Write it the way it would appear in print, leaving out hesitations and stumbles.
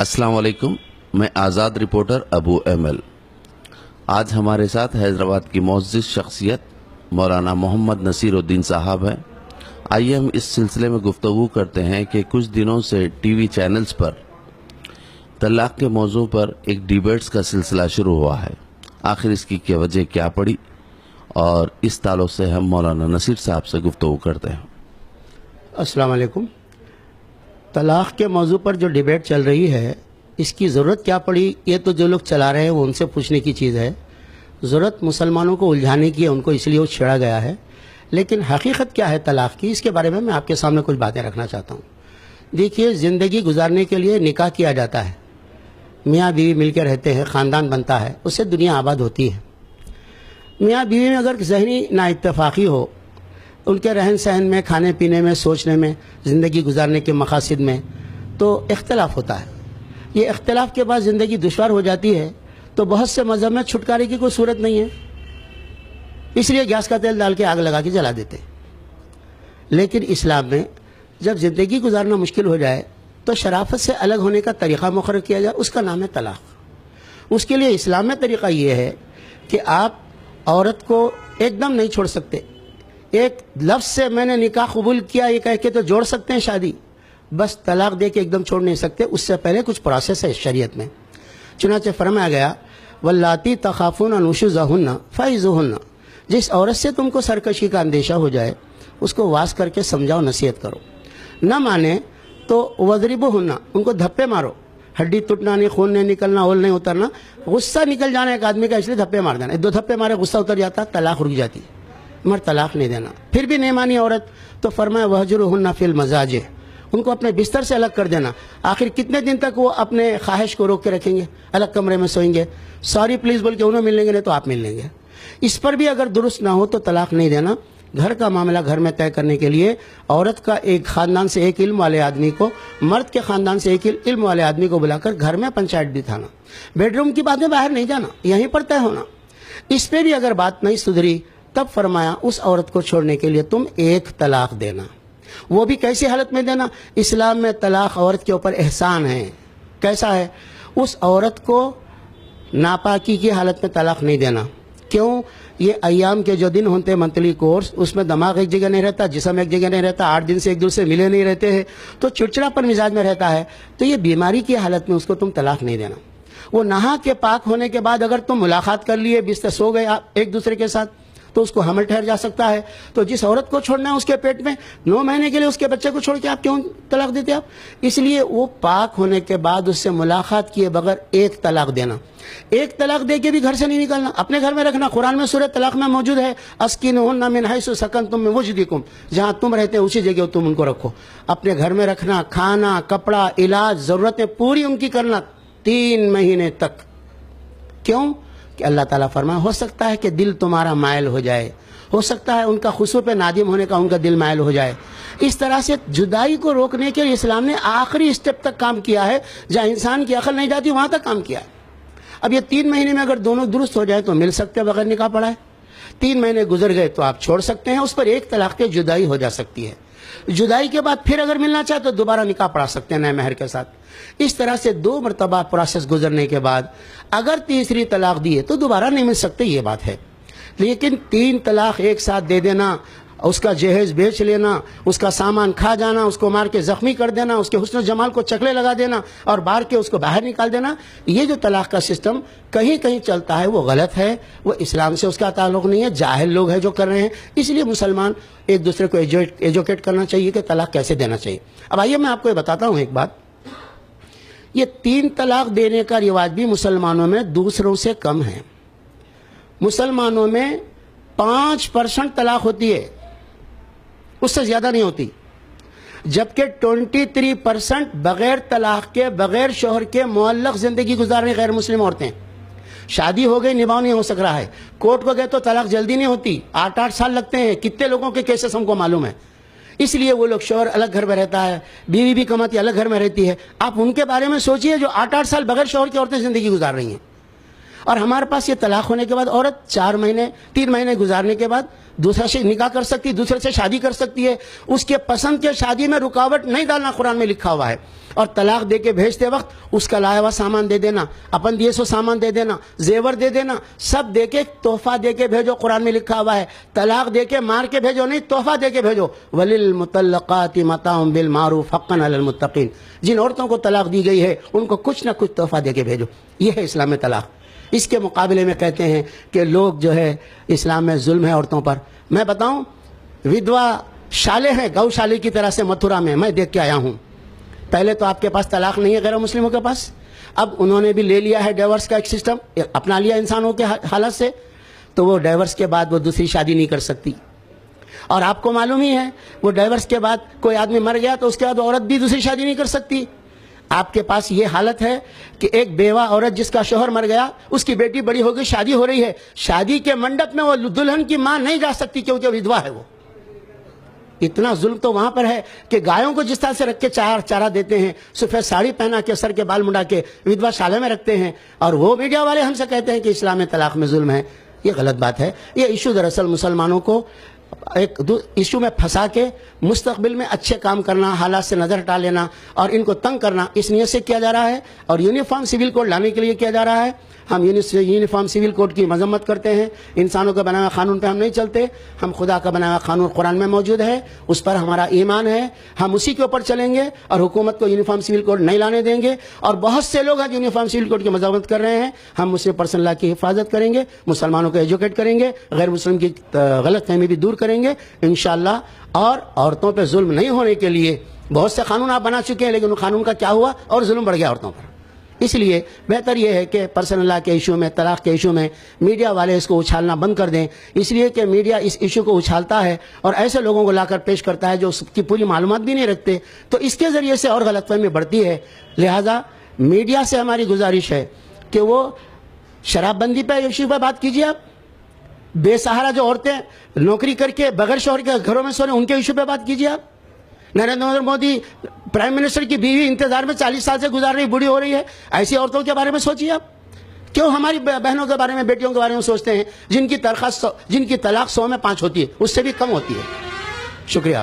अस्सलाम वालेकुम। मैं आज़ाद रिपोर्टर अबू एमएल। आज हमारे साथ हैदराबाद की मुअज़्ज़िज़ शख्सियत मौलाना मोहम्मद नसीरुद्दीन साहब हैं। आइए हम इस सिलसिले में गुफ्तगू करते हैं कि कुछ दिनों से टीवी चैनल्स पर तलाक़ के मौजू पर एक डिबेट्स का सिलसिला शुरू हुआ है। आखिर इसकी क्या वजह क्या पड़ी, और इस ताल्लुक़ से हम मौलाना नसीर साहब से गुफ्तगू करते हैं। अस्सलाम वालेकुम। तलाक़ के मौजू पर जो डिबेट चल रही है, इसकी ज़रूरत क्या पड़ी, ये तो जो लोग चला रहे हैं वो उनसे पूछने की चीज़ है। ज़रूरत मुसलमानों को उलझाने की है, उनको इसलिए वो छेड़ा गया है। लेकिन हकीकत क्या है तलाक़ की, इसके बारे में मैं आपके सामने कुछ बातें रखना चाहता हूँ। देखिए, ज़िंदगी गुजारने के लिए निकाह किया जाता है, मियाँ बीवी मिलकर रहते हैं, ख़ानदान बनता है, उससे दुनिया आबाद होती है। मियाँ बीवी में अगर ज़हनी नाइत्तफ़ाक़ी हो, उनके रहन सहन में, खाने पीने में, सोचने में, ज़िंदगी गुजारने के मक़ासिद में, तो इख्तलाफ होता है। ये इख्तलाफ के बाद ज़िंदगी दुश्वार हो जाती है, तो बहुत से मज़हब में छुटकारे की कोई सूरत नहीं है, इसलिए गैस का तेल डाल के आग लगा के जला देते। लेकिन इस्लाम में जब ज़िंदगी गुजारना मुश्किल हो जाए तो शराफत से अलग होने का तरीक़ा मुक़र्रर किया जाए, उसका नाम है तलाक़। उसके लिए इस्लाम में तरीक़ा ये है कि आप औरत को एकदम नहीं छोड़ सकते। एक लफ्ज़ से मैंने निकाह कबूल किया ये कह के तो जोड़ सकते हैं शादी, बस तलाक़ दे के एकदम छोड़ नहीं सकते। उससे पहले कुछ प्रोसेस है शरीयत में। चुनांचे फरमाया गया, वल्लाती तखाफून नुशुज़हुन्ना फ़इज़ुहुन्ना, जिस औरत से तुमको सरकशी का अंदेशा हो जाए उसको वास करके समझाओ, नसीहत करो। न माने तो वज़रिबुहुन्ना, उनको धप्पे मारो। हड्डी टूटना नहीं, खून नहीं निकलना, ओल नहीं उतरना, गुस्सा निकल जाना एक आदमी का, इसलिए धप्पे मार देना। 2 धप्पे मारे गुस्सा उतर जाता, तलाक़ रुक जाती, मगर तलाक़ नहीं देना। फिर भी नहीं मानी औरत तो फरमाया वहजुरुहुन्ना फिल मज़ाजिह, उनको अपने बिस्तर से अलग कर देना। आखिर कितने दिन तक वो अपने ख्वाहिश को रोक के रखेंगे, अलग कमरे में सोएंगे, सॉरी प्लीज़ बोल के उन्हें मिल लेंगे, नहीं तो आप मिल लेंगे। इस पर भी अगर दुरुस्त ना हो तो तलाक़ नहीं देना। घर का मामला घर में तय करने के लिए औरत का एक ख़ानदान से एक इल्म वाले आदमी को, मर्द के ख़ानदान से एक इल्म वाले आदमी को बुलाकर घर में पंचायत बिठाना। बेडरूम की बातें बाहर नहीं जाना, यहीं पर तय होना। इस पर भी अगर बात नहीं सुधरी तब फरमाया उस औरत को छोड़ने के लिए तुम एक तलाक़ देना। वो भी कैसी हालत में देना? इस्लाम में तलाक़ औरत के ऊपर एहसान है। कैसा है? उस औरत को नापाकी की हालत में तलाक़ नहीं देना। क्यों? ये अय्याम के जो दिन होते हैं मंथली कोर्स, उसमें दिमाग एक जगह नहीं रहता, जिस्म एक जगह नहीं रहता, 8 दिन से एक दूसरे मिले नहीं रहते हैं, तो चिड़चिड़ापन मिजाज में रहता है। तो ये बीमारी की हालत में उसको तुम तलाक़ नहीं देना। वो नहा के पाक होने के बाद अगर तुम मुलाकात कर लिए, बिस्तर सो गए आप एक दूसरे के साथ, तो उसको हमल ठहर जा सकता है। तो जिस औरत को छोड़ना है उसके पेट में 9 महीने के लिए उसके बच्चे को छोड़ के आप क्यों तलाक़ देते आप? इसलिए वो पाक होने के बाद उससे मुलाकात किए बगैर एक तलाक़ देना। एक तलाक़ दे के भी घर से नहीं निकलना, अपने घर में रखना। कुरान में सूरह तलाक़ में मौजूद है, अस्किनुहुन्ना मिन हैसु सकनतुम मिन वुजदिकुम, जहाँ तुम रहते हैं उसी जगह तुम उनको रखो। अपने घर में रखना, खाना, कपड़ा, इलाज, ज़रूरतें पूरी उनकी करना 3 महीने तक। क्यों? कि अल्लाह ताला फरमाया, हो सकता है कि दिल तुम्हारा मायल हो जाए, हो सकता है उनका खुशू पे नादिम होने का उनका दिल मायल हो जाए। इस तरह से जुदाई को रोकने के लिए इस्लाम ने आखिरी स्टेप तक काम किया है, जहाँ इंसान की अकल नहीं जाती वहाँ तक काम किया है। अब ये 3 महीने में अगर दोनों दुरुस्त हो जाए तो मिल सकते हैं बगैर निकाह पढ़ाए। 3 महीने गुजर गए तो आप छोड़ सकते हैं, उस पर एक तलाक़ पे जुदाई हो जा सकती है। जुदाई के बाद फिर अगर मिलना चाहे तो दोबारा निकाह पढ़ा सकते हैं नए महर के साथ। इस तरह से 2 मरतबा प्रोसेस गुजरने के बाद अगर तीसरी तलाक़ दिए तो दोबारा नहीं मिल सकते, ये बात है। लेकिन 3 तलाक़ एक साथ दे देना, उसका जहेज बेच लेना, उसका सामान खा जाना, उसको मार के ज़ख्मी कर देना, उसके हुस्न जमाल को चकले लगा देना और बाहर के उसको बाहर निकाल देना, ये जो तलाक़ का सिस्टम कहीं कहीं चलता है वो गलत है। वो इस्लाम से उसका ताल्लुक़ नहीं है, जाहिल लोग हैं जो कर रहे हैं। इसलिए मुसलमान एक दूसरे को एजुकेट करना चाहिए कि तलाक़ कैसे देना चाहिए। अब आइए मैं आपको ये बताता हूँ एक बात। ये 3 तलाक़ देने का रिवाज भी मुसलमानों में दूसरों से कम है। मुसलमानों में 5% तलाक़ होती है, उससे ज़्यादा नहीं होती, जबकि 23% बग़ैर तलाक़ के, बग़ैर शोहर के मुअल्लक़ ज़िंदगी गुजार रही गैर मुस्लिम औरतें। शादी हो गई, निभाव नहीं हो सक रहा है, कोर्ट को गए तो तलाक़ जल्दी नहीं होती, 8-8 साल लगते हैं। कितने लोगों के केसेस हमको मालूम है। इसलिए वो लोग, शोहर अलग घर में रहता है, बीवी भी कमाती अलग घर में रहती है। आप उनके बारे में सोचिए जो 8-8 साल बग़ैर शोहर की औरतें ज़िंदगी गुजार रही हैं। اور ہمارے پاس یہ طلاق ہونے کے بعد عورت 3 مہینے گزارنے کے بعد دوسرے سے نکاح کر سکتی ہے، دوسرے سے شادی کر سکتی ہے. اس کے پسند کے شادی میں رکاوٹ نہیں ڈالنا قرآن میں لکھا ہوا ہے. اور طلاق دے کے بھیجتے وقت اس کا لایا ہوا سامان دے دینا، اپن دیے سو سامان دے دینا، زیور دے دینا، سب دے کے تحفہ دے کے بھیجو. قرآن میں لکھا ہوا ہے طلاق دے کے مار کے بھیجو نہیں، تحفہ دے کے بھیجو. وَلِلْمُطَلَّقَاتِ مَتَاعٌ بِالْمَعْرُوفِ حَقًّا عَلَى الْمُتَّقِينَ. جن عورتوں کو طلاق دی گئی ہے ان کو کچھ نہ کچھ تحفہ دے کے بھیجو. یہ ہے اسلام میں طلاق. اس کے مقابلے میں کہتے ہیں کہ لوگ جو ہے اسلام میں ظلم ہے عورتوں پر. میں بتاؤں، ودوا شالے ہیں گو شالے کی طرح سے متھرا میں دیکھ کے آیا ہوں. پہلے تو آپ کے پاس طلاق نہیں ہے غیر مسلموں کے پاس، اب انہوں نے بھی لے لیا ہے ڈیورس کا ایک سسٹم اپنا لیا انسانوں کے حالت سے، تو وہ ڈیورس کے بعد وہ دوسری شادی نہیں کر سکتی. اور آپ کو معلوم ہی ہے وہ ڈیورس کے بعد کوئی آدمی مر گیا تو اس کے بعد عورت بھی دوسری شادی نہیں کر سکتی. آپ کے پاس یہ حالت ہے کہ ایک بیوہ عورت جس کا شوہر مر گیا، اس کی بیٹی بڑی ہو گئی، شادی ہو رہی ہے، شادی کے منڈپ میں وہ دلہن کی ماں نہیں جا سکتی کیونکہ ودوا ہے. وہ اتنا ظلم تو وہاں پر ہے کہ گایوں کو جس طرح سے رکھ کے چارہ دیتے ہیں، سفید ساڑی پہنا کے سر کے بال منڈا کے ودوا شالے میں رکھتے ہیں، اور وہ میڈیا والے ہم سے کہتے ہیں کہ اسلام میں طلاق میں ظلم ہے. یہ غلط بات ہے. یہ ایشو دراصل مسلمانوں کو ایک ایشو میں پھنسا کے مستقبل میں اچھے کام کرنا، حالات سے نظر ہٹا لینا اور ان کو تنگ کرنا، اس نیت سے کیا جا رہا ہے. اور یونیفارم سول کوڈ لانے کے لیے کیا جا رہا ہے. ہم یونیفارم سول کوڈ کی مذمت کرتے ہیں. انسانوں کا بنایا ہوا قانون پہ ہم نہیں چلتے. ہم خدا کا بنایا ہوا قانون قرآن میں موجود ہے، اس پر ہمارا ایمان ہے، ہم اسی کے اوپر چلیں گے اور حکومت کو یونیفارم سول کوڈ نہیں لانے دیں گے. اور بہت سے لوگ ہیں جو یونیفارم سول کوڈ کی مذمت کر رہے ہیں. ہم مسلم پرسن لا کی حفاظت کریں گے، مسلمانوں کو ایجوکیٹ کریں گے، غیر مسلم کی غلط فہمی بھی دور کریں گے انشاءاللہ. اور عورتوں پہ ظلم نہیں ہونے کے لیے بہت سے قانون آپ بنا چکے ہیں، لیکن ان قانون کا کیا ہوا اور ظلم بڑھ گیا عورتوں پر. اس لیے بہتر یہ ہے کہ پرسنل لا کے ایشو میں، طلاق کے ایشو میں میڈیا والے اس کو اچھالنا بند کر دیں. اس لیے کہ میڈیا اس ایشو کو اچھالتا ہے اور ایسے لوگوں کو لا کر پیش کرتا ہے جو اس کی پوری معلومات بھی نہیں رکھتے، تو اس کے ذریعے سے اور غلط فہمی بڑھتی ہے. لہذا میڈیا سے ہماری گزارش ہے کہ وہ شراب بندی پہ ایشو پہ بات کیجیے. آپ بے سہارا جو عورتیں نوکری کر کے بغیر شوہر کے گھروں میں سو رہے ہیں ان کے ایشو پہ بات کیجیے. آپ نریندر مودی پرائم منسٹر کی بیوی انتظار میں 40 سال سے گزار رہی، بوڑھی ہو رہی ہے، ایسی عورتوں کے بارے میں سوچیے. آپ کیوں ہماری بہنوں کے بارے میں، بیٹیوں کے بارے میں سوچتے ہیں جن کی طلاق 100 میں 5 ہوتی ہے، اس سے بھی کم ہوتی ہے. شکریہ.